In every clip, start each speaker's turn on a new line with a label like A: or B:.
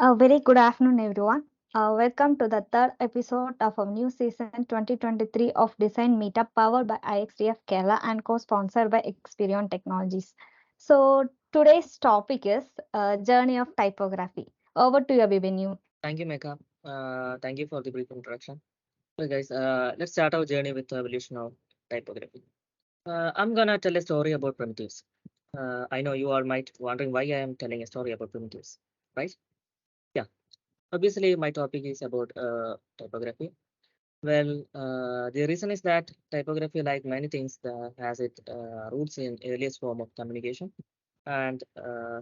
A: A very good afternoon, everyone. Welcome to the third episode of our new season 2023 of Design Meetup, powered by IxDF Kerala and co-sponsored by Experion Technologies. So today's topic is Journey of Typography. Over to you, Abhimanyu.
B: Thank you, Mecca. Thank you for the brief introduction. So, guys, let's start our journey with the evolution of typography. I'm gonna tell a story about primitives. I know you all might wondering why I am telling a story about primitives, right? Yeah. Obviously, my topic is about typography. Well, the reason is that typography, like many things, has its roots in earliest form of communication, and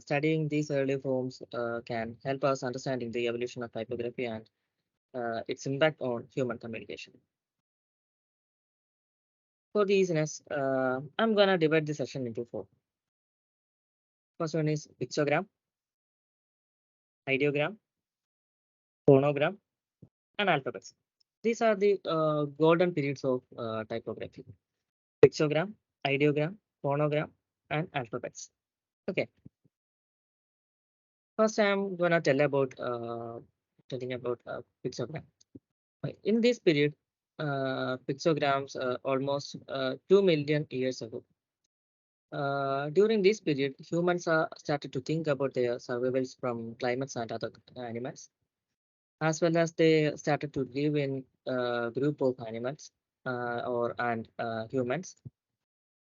B: studying these early forms can help us understanding the evolution of typography and its impact on human communication. For the easiness, I'm gonna divide the session into four. First one is pictogram, ideogram, phonogram, and alphabets. These are the golden periods of typography. Pictogram, ideogram, phonogram, and alphabets. Okay. First, I'm gonna telling about pictogram. In this period, pictograms almost 2 million years ago. During this period, humans started to think about their survivals from climates and other animals, as well as they started to live in a group of animals and humans.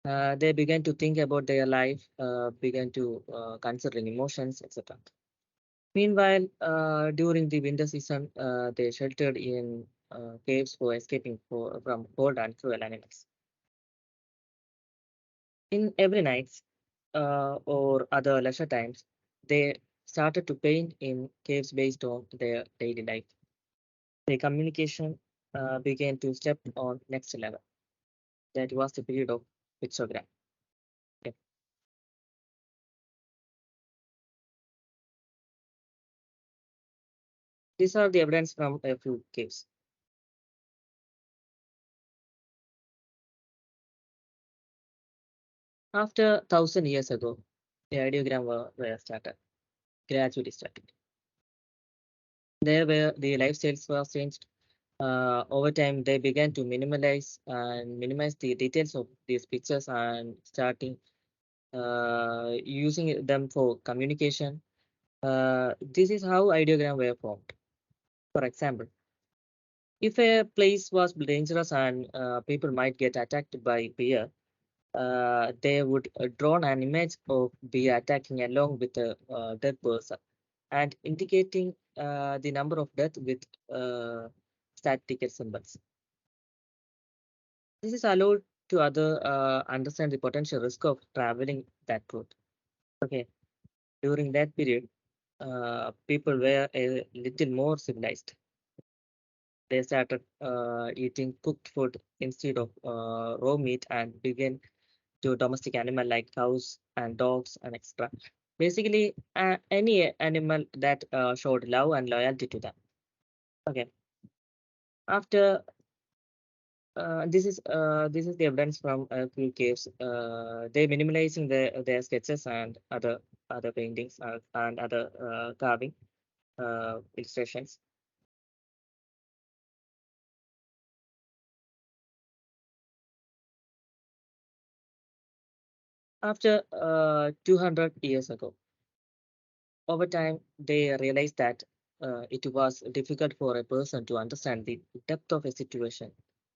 B: They began to think about their life, began to considering emotions, etc. Meanwhile, during the winter season, they sheltered in caves for escaping from cold and cruel animals. In every nights or other leisure times, they started to paint in caves based on their daily life. Their communication began to step on next level. That was the period of pictogram. Okay. These are the evidence from a few caves. After 1,000 years ago, the ideogram were started, gradually started. There were the lifestyles were changed. Over time, they began to minimize the details of these pictures and starting using them for communication. This is how ideogram were formed. For example, if a place was dangerous and people might get attacked by bear, they would draw an image of bear attacking along with a dead person and indicating the number of death with statistical symbols. This is allowed to other understand the potential risk of traveling that route. Okay, during that period, people were a little more civilized. They started eating cooked food instead of raw meat and began to domestic animal like cows and dogs and etc. Basically, any animal that showed love and loyalty to them. Okay, after this is the evidence from a few caves. They minimalizing their sketches and other paintings and other carving illustrations. After 200 years ago, over time they realized that it was difficult for a person to understand the depth of a situation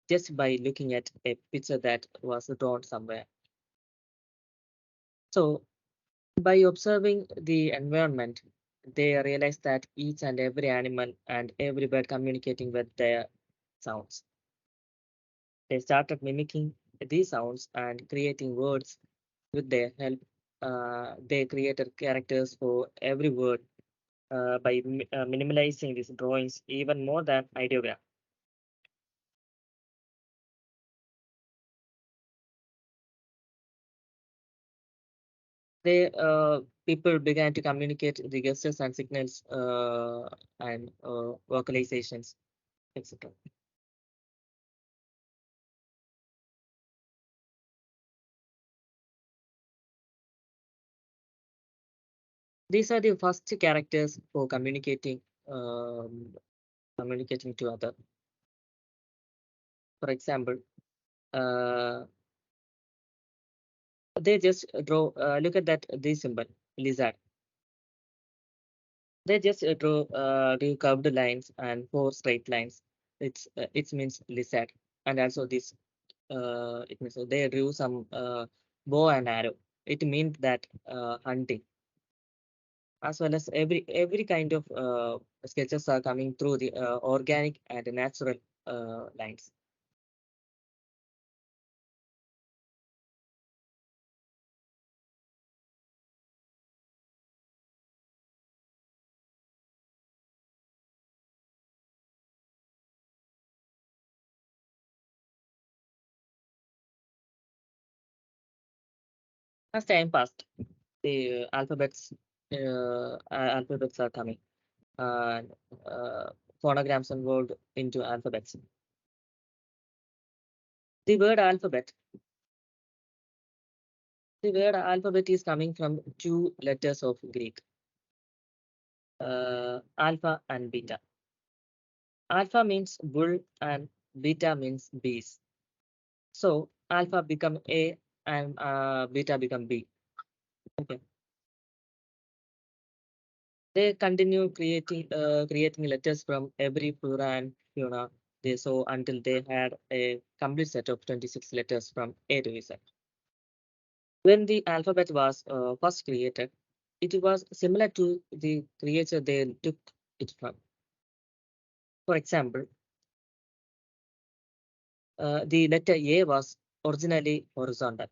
B: just by looking at a picture that was drawn somewhere. So by observing the environment, they realized that each and every animal and every bird communicating with their sounds. They started mimicking these sounds and creating words with their help. They created characters for every word by minimalizing these drawings even more than ideogram. They people began to communicate the gestures and signals and vocalizations, etc. These are the first characters for communicating to other. For example, uh, they just draw. Look at that this symbol, lizard. They just draw the curved lines and four straight lines. It means lizard, and also this it means they drew some bow and arrow. It means that hunting, as well as every kind of sketches are coming through the organic and natural lines. As time passed, the alphabets are coming, and phonograms involved into alphabets. The word alphabet, the word alphabet is coming from two letters of Greek, alpha and beta. Alpha means bull and beta means bees. So alpha become A and beta become B. Okay. They continue creating letters from every flora and fauna they saw until they had a complete set of 26 letters from A to Z. When the alphabet was first created, it was similar to the creature they took it from. For example, the letter A was originally horizontal,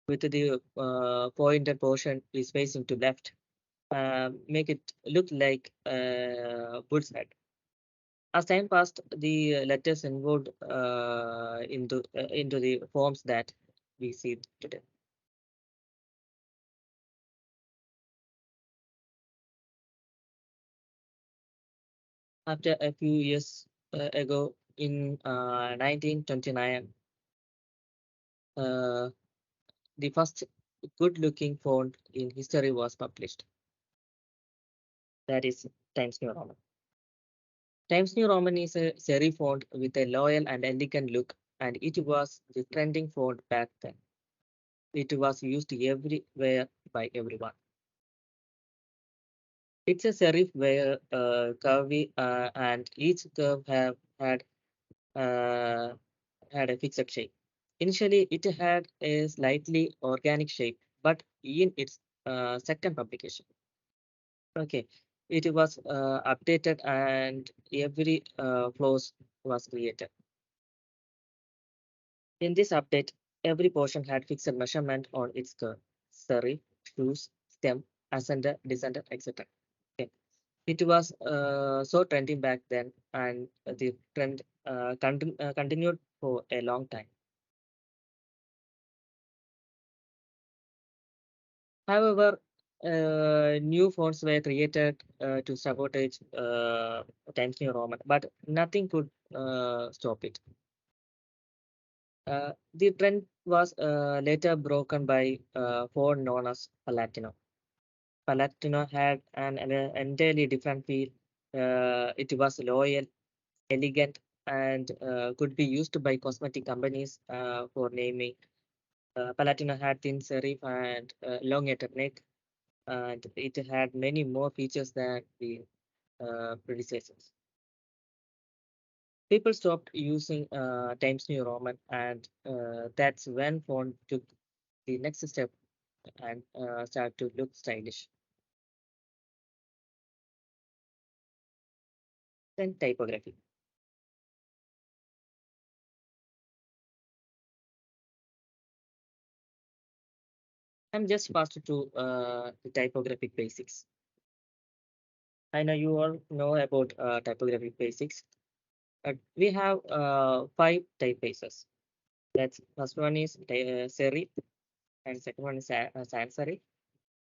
B: with the pointed portion is facing to left, make it look like a bull's head. As time passed, the letters evolved into the forms that we see today. After a few years ago, in 1929, uh, the first good-looking font in history was published. That is Times New Roman. Times New Roman is a serif font with a loyal and elegant look, and it was the trending font back then. It was used everywhere by everyone. It's a serif where curvy and each curve uh, had a fixed shape. Initially, it had a slightly organic shape, but in its second publication, okay, it was updated and every flows was created. In this update, every portion had fixed measurement on its curve, serif, shoes, stem, ascender, descender, etc. Okay. It was so trending back then, and the trend continued for a long time. However, new fonts were created to sabotage Times New Roman, but nothing could stop it. The trend was later broken by font known as Palatino. Palatino had an entirely different feel. It was loyal, elegant, and could be used by cosmetic companies for naming. Palatino had thin serif and elongated neck, and it had many more features than the predecessors. People stopped using Times New Roman, and that's when font took the next step and started to look stylish. Then typography. I'm just passed to the typographic basics. I know you all know about typographic basics. We have five typefaces. That's first one is serif, and second one is sans serif,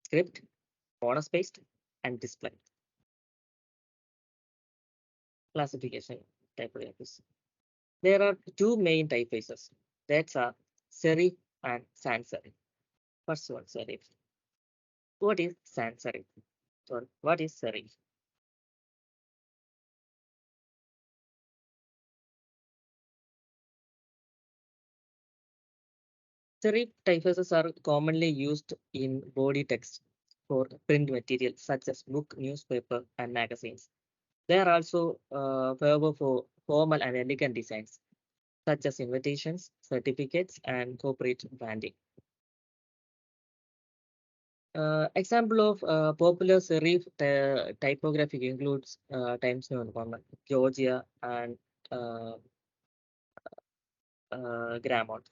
B: script, monospaced, and display. Classification typographies. There are two main typefaces. That's serif and sans serif. First one, serif. What is sans serif? Sorry, what is serif? Serif typefaces are commonly used in body text for print material such as book, newspaper, and magazines. They are also favor for formal and elegant designs such as invitations, certificates, and corporate branding. Example of popular serif typography includes Times New Roman, Georgia, and uh, Grammont.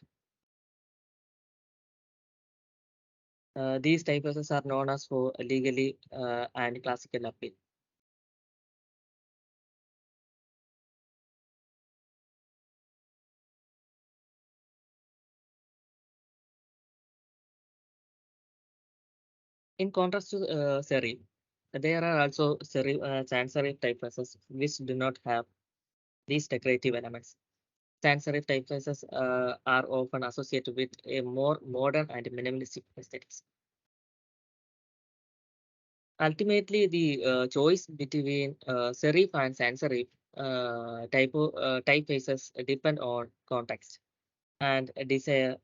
B: These typefaces are known as for legally and classical appeal. In contrast to serif, there are also serif, sans serif typefaces which do not have these decorative elements. Sans serif typefaces are often associated with a more modern and minimalistic aesthetics. Ultimately, the choice between serif and sans serif typefaces depend on context and desire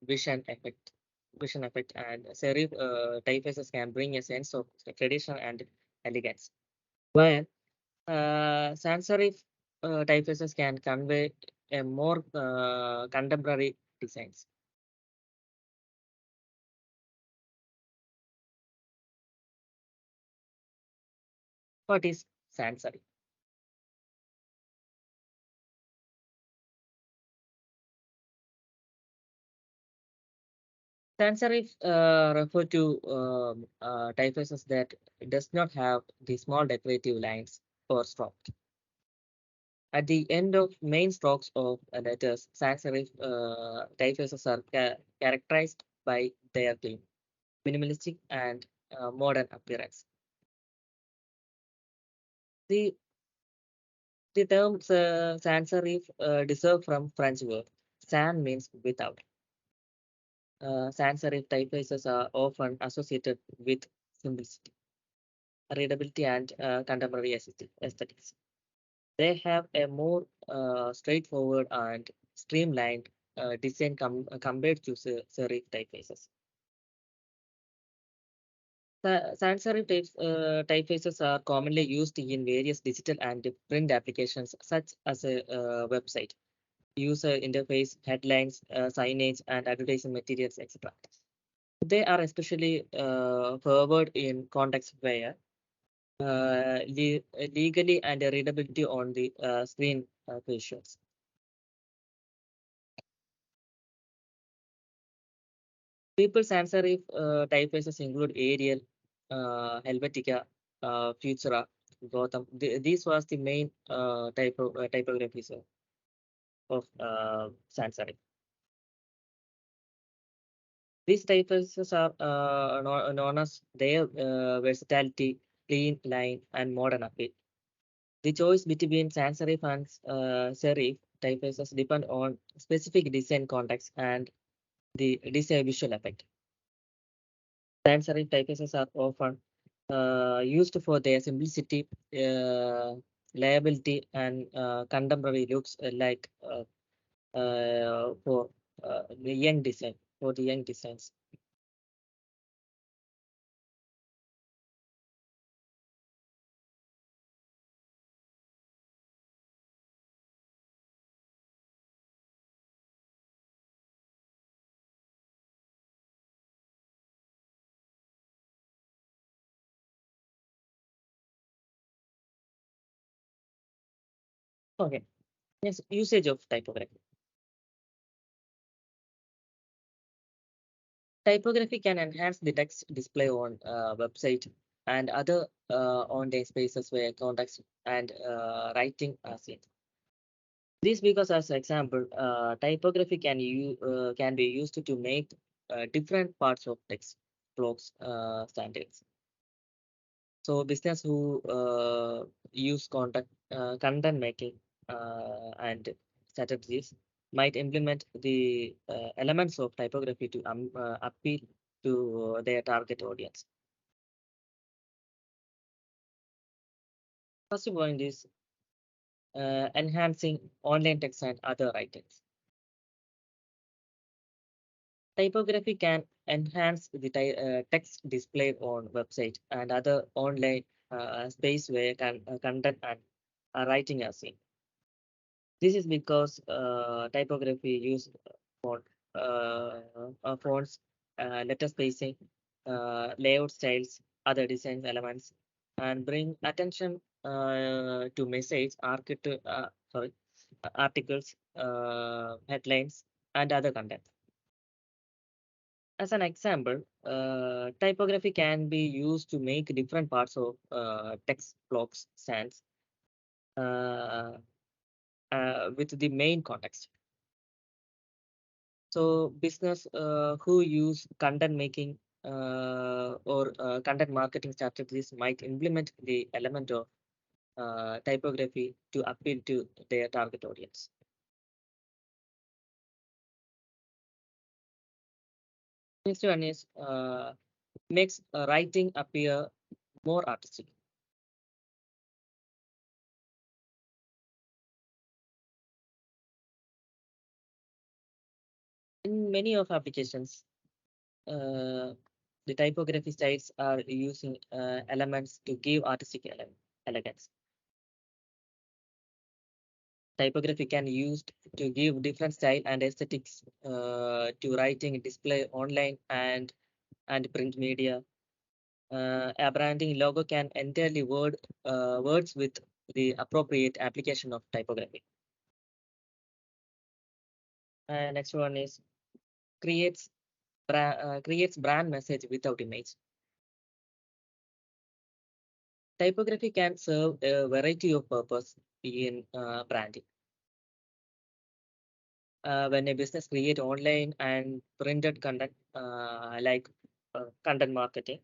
B: vision effect. Vision effect and serif typefaces can bring a sense of tradition and elegance, while sans serif typefaces can convey a more contemporary designs. What is sans serif? Sans serif refer to typefaces that does not have the small decorative lines or stroke. At the end of main strokes of letters, sans serif typefaces are characterized by their clean, minimalistic, and modern appearance. The, the term sans serif deserve from French word. Sans means without. Sans serif typefaces are often associated with simplicity, readability, and contemporary aesthetics. They have a more straightforward and streamlined design compared to serif typefaces. Sans serif typefaces are commonly used in various digital and print applications such as a website, user interface, headlines, signage, and advertising materials, etc. They are especially favored in contexts where legally and readability on the screen visuals. People sans serif typefaces include Arial, Helvetica, Futura, Gotham. These was the main typographies of sans serif. These typefaces are known as their versatility, clean line, and modern appeal. The choice between sans serif and serif typefaces depend on specific design context and the desired visual effect. Sans serif typefaces are often used for their simplicity, reliability, and contemporary looks, like for the young design, for the young designs. Okay. Yes, usage of typography. Typography can enhance the text display on website and other on-day spaces where context and writing are seen. This because, as example, typography can be used to make different parts of text blocks standards. So business who use content making and strategies might implement the elements of typography to appeal to their target audience. First point is enhancing online text and other items. Typography can enhance the text displayed on website and other online space where content and writing are seen. This is because typography use font, fonts, letter spacing, layout styles, other design elements, and bring attention to message, articles, headlines, and other content. As an example, typography can be used to make different parts of text blocks sense with the main context. So business who use content making or content marketing strategies might implement the element of typography to appeal to their target audience. Next one is makes writing appear more artistic. In many of applications, the typography styles are using elements to give artistic elegance. Typography can be used to give different style and aesthetics to writing, display online and print media. A branding logo can entirely words with the appropriate application of typography. Next one is creates brand message without image. Typography can serve a variety of purpose in branding. When a business create online and printed content like content marketing,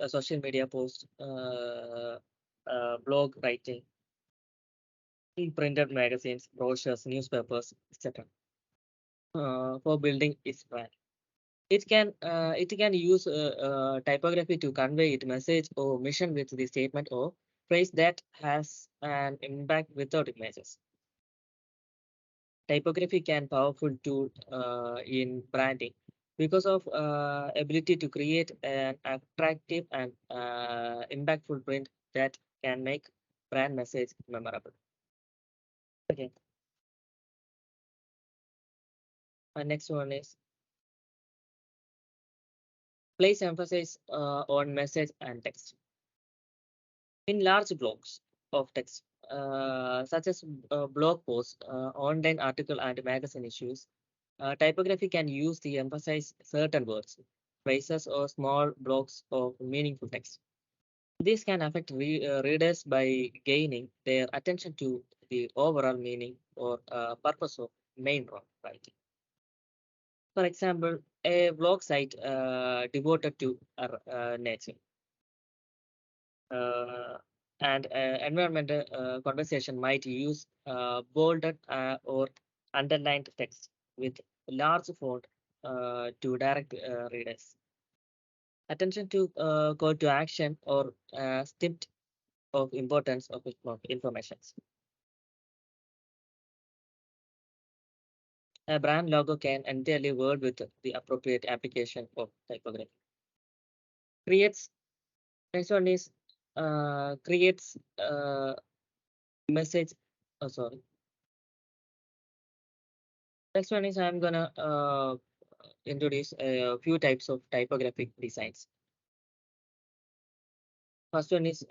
B: social media post, blog writing, printed magazines, brochures, newspapers, etc. For building its brand. It can use typography to convey its message or mission with the statement or phrase that has an impact without images. Typography can powerful tool in branding because of ability to create an attractive and impactful print that can make brand message memorable. Okay. Next one is place emphasis on message and text. In large blocks of text, such as blog posts, online article and magazine issues, typography can use to emphasize certain words, phrases, or small blocks of meaningful text. This can affect readers by gaining their attention to the overall meaning or purpose of main writing. For example, a blog site devoted to nature uh, and environmental conversation might use bolded or underlined text with large font to direct readers attention to call to action or snippet of importance of information. A brand logo can entirely word with the appropriate application of typography. Creates Next one is creates message. Oh, sorry. Next one is I'm gonna introduce a few types of typographic designs. First one is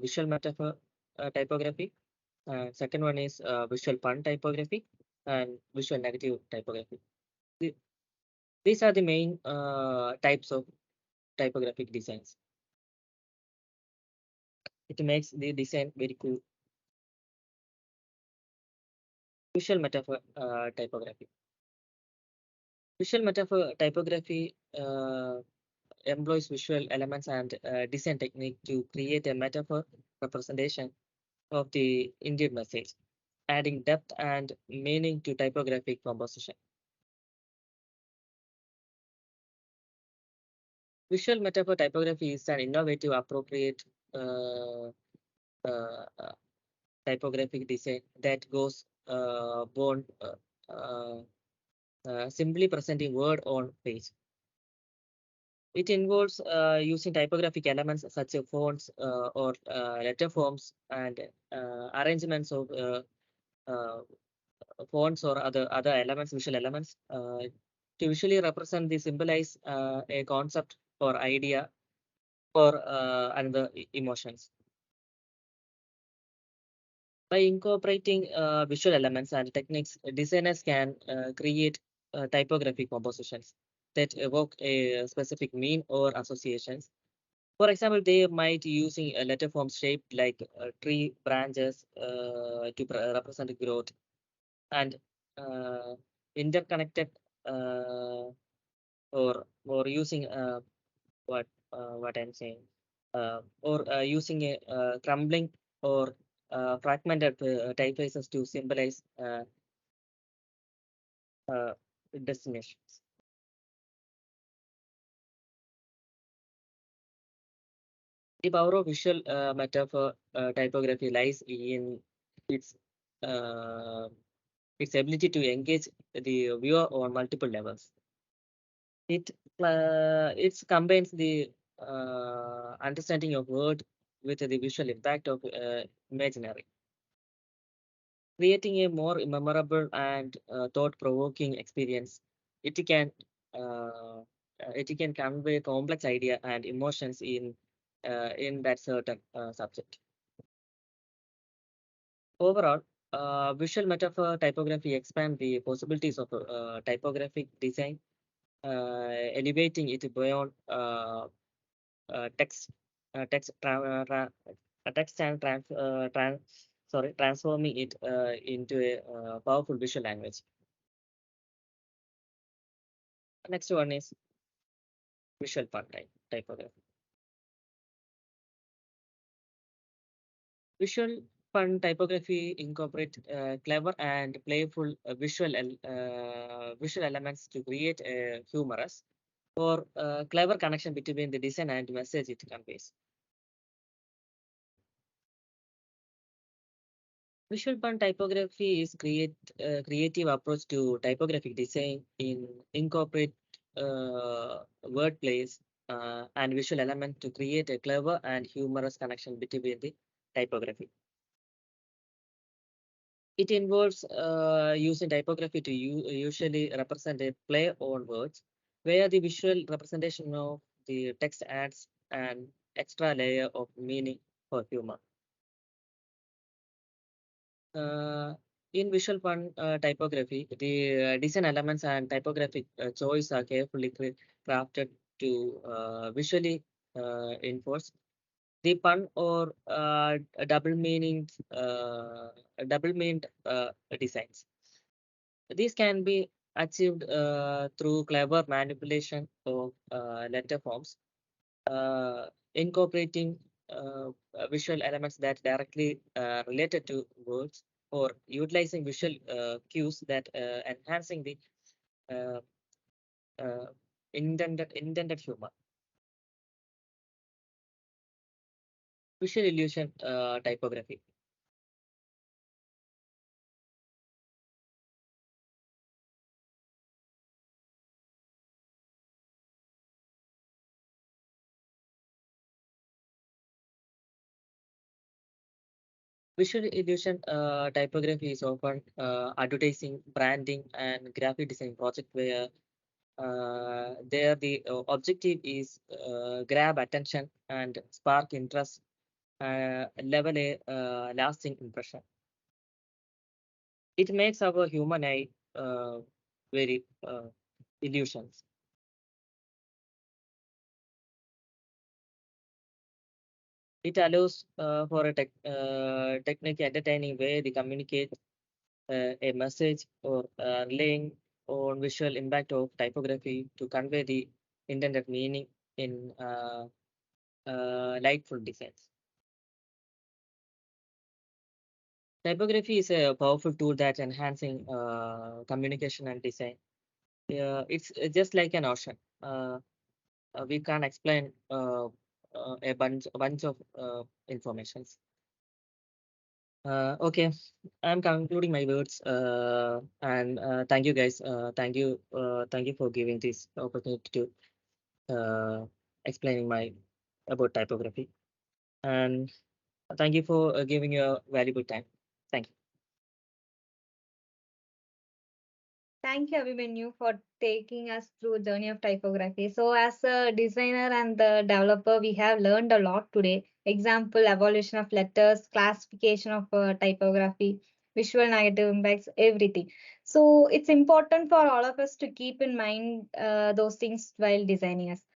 B: visual metaphor typography. Second one is visual pun typography and visual negative typography. The- These are the main types of typographic designs. It makes the design very cool. Visual metaphor typography. Visual metaphor typography employs visual elements and design technique to create a metaphor representation of the Indian message, adding depth and meaning to typographic composition. Visual metaphor typography is an innovative, appropriate uh, uh, uh, typographic design that goes beyond uh, simply presenting word on page. It involves using typographic elements such as fonts or letter forms and arrangements of uh, fonts or other elements, visual elements, to visually represent the symbolize a concept or idea or another emotions. By incorporating visual elements and techniques, designers can create typographic compositions that evoke a specific meaning or associations. For example, they might using a letter form shaped like tree branches to represent growth and uh, interconnected uh, or using what I'm saying or using a crumbling or fragmented typefaces to symbolize uh, destinations. The power of visual metaphor typography lies in its uh, its ability to engage the viewer on multiple levels. It combines the understanding of word with the visual impact of imaginary, creating a more memorable and thought-provoking experience. It can uh, it can convey complex idea and emotions in that certain subject. Overall, visual metaphor typography expand the possibilities of typographic design, elevating it beyond text, text and transforming it into a powerful visual language. Next one is visual font typography. Visual font typography incorporate clever and playful visual elements to create a humorous or clever connection between the design and message it conveys. Visual font typography is creative approach to typographic design in incorporate word plays and visual element to create a clever and humorous connection between the typography. It involves using typography to usually represent a play on words, where the visual representation of the text adds an extra layer of meaning for humor. Uh, in visual font typography, the design elements and typographic choice are carefully crafted to visually enforce the pun or double meaning double meaned designs. These can be achieved through clever manipulation of letter forms, incorporating visual elements that directly related to words, or utilizing visual cues that enhancing the uh, uh, intended humor. Visual illusion typography. Visual illusion typography is often advertising, branding, and graphic design project where there the objective is grab attention and spark interest, level a lasting impression. It makes our human eye very illusions. It allows for a technique entertaining way to communicate a message or relying on visual impact of typography to convey the intended meaning in lightful designs. Typography is a powerful tool that enhancing communication and design. It's just like an ocean. we can't explain a bunch of informations. Okay, I'm concluding my words, and thank you guys. Thank you for giving this opportunity to explaining my about typography, and thank you for giving your valuable time. Thank you.
A: Thank you, Abhimanyu, for taking us through Journey of Typography. So, as a designer and the developer, we have learned a lot today. Example, evolution of letters, classification of typography, visual negative impacts, everything. So, it's important for all of us to keep in mind those things while designing us.